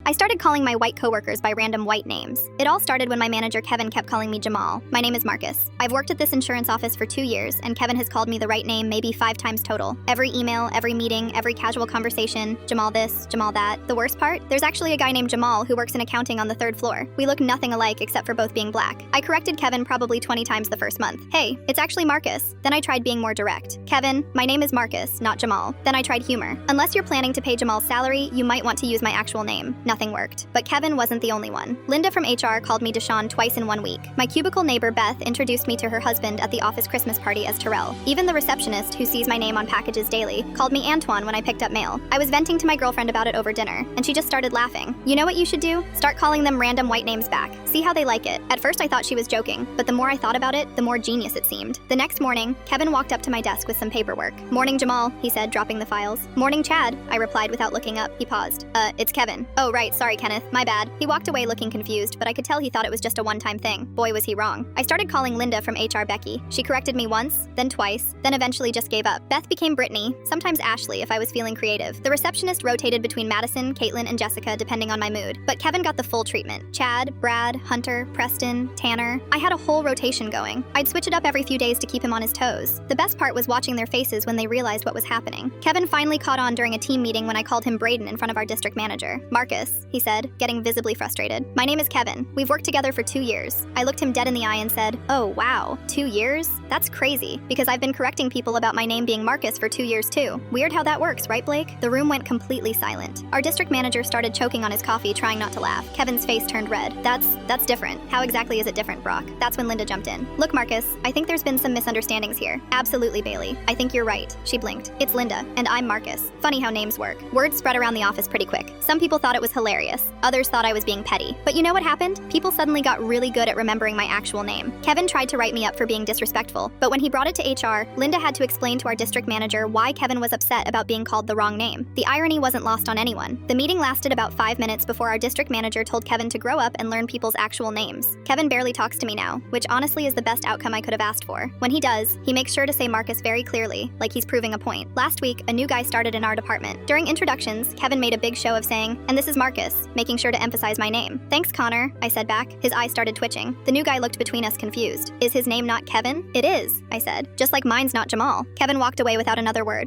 I started calling my white coworkers by random white names. It all started when my manager Kevin kept calling me Jamal. My name is Marcus. I've worked at this insurance office for 2 years, and Kevin has called me the right name maybe 5 times total. Every email, every meeting, every casual conversation, Jamal this, Jamal that. The worst part? There's actually a guy named Jamal who works in accounting on the 3rd floor. We look nothing alike except for both being black. I corrected Kevin probably 20 times the first month. Hey, it's actually Marcus. Then I tried being more direct. Kevin, my name is Marcus, not Jamal. Then I tried humor. Unless you're planning to pay Jamal's salary, you might want to use my actual name. Nothing worked. But Kevin wasn't the only one. Linda from HR called me Deshawn twice in 1 week. My cubicle neighbor Beth introduced me to her husband at the office Christmas party as Terrell. Even the receptionist, who sees my name on packages daily, called me Antoine when I picked up mail. I was venting to my girlfriend about it over dinner, and she just started laughing. You know what you should do? Start calling them random white names back. See how they like it. At first I thought she was joking, but the more I thought about it, the more genius it seemed. The next morning, Kevin walked up to my desk with some paperwork. "Morning, Jamal," he said, dropping the files. "Morning, Chad," I replied without looking up. He paused. It's Kevin." "Oh, right, sorry, Kenneth, my bad." He walked away looking confused, but I could tell he thought it was just a one-time thing. Boy, was he wrong. I started calling Linda from HR Becky. She corrected me once, then twice, then eventually just gave up. Beth became Brittany, sometimes Ashley if I was feeling creative. The receptionist rotated between Madison, Caitlin, and Jessica depending on my mood. But Kevin got the full treatment. Chad, Brad, Hunter, Preston, Tanner. I had a whole rotation going. I'd switch it up every few days to keep him on his toes. The best part was watching their faces when they realized what was happening. Kevin finally caught on during a team meeting when I called him Braden in front of our district manager. "Marcus," he said, getting visibly frustrated. "My name is Kevin. We've worked together for 2 years." I looked him dead in the eye and said, "Oh, wow, 2 years? That's crazy, because I've been correcting people about my name being Marcus for 2 years too. Weird how that works, right, Blake?" The room went completely silent. Our district manager started choking on his coffee, trying not to laugh. Kevin's face turned red. That's different. How exactly is it different, Brock?" That's when Linda jumped in. "Look, Marcus, I think there's been some misunderstandings here." "Absolutely, Bailey. I think you're right." She blinked. "It's Linda, and I'm Marcus." Funny how names work. Word spread around the office pretty quick. Some people thought it was hilarious. Others thought I was being petty. But you know what happened? People suddenly got really good at remembering my actual name. Kevin tried to write me up for being disrespectful, but when he brought it to HR, Linda had to explain to our district manager why Kevin was upset about being called the wrong name. The irony wasn't lost on anyone. The meeting lasted about 5 minutes before our district manager told Kevin to grow up and learn people's actual names. Kevin barely talks to me now, which honestly is the best outcome I could have asked for. When he does, he makes sure to say Marcus very clearly, like he's proving a point. Last week, a new guy started in our department. During introductions, Kevin made a big show of saying, "And this is Marcus," making sure to emphasize my name. "Thanks, Connor," I said back. His eyes started twitching. The new guy looked between us confused. "Is his name not Kevin?" "It is," I said. "Just like mine's not Jamal." Kevin walked away without another word.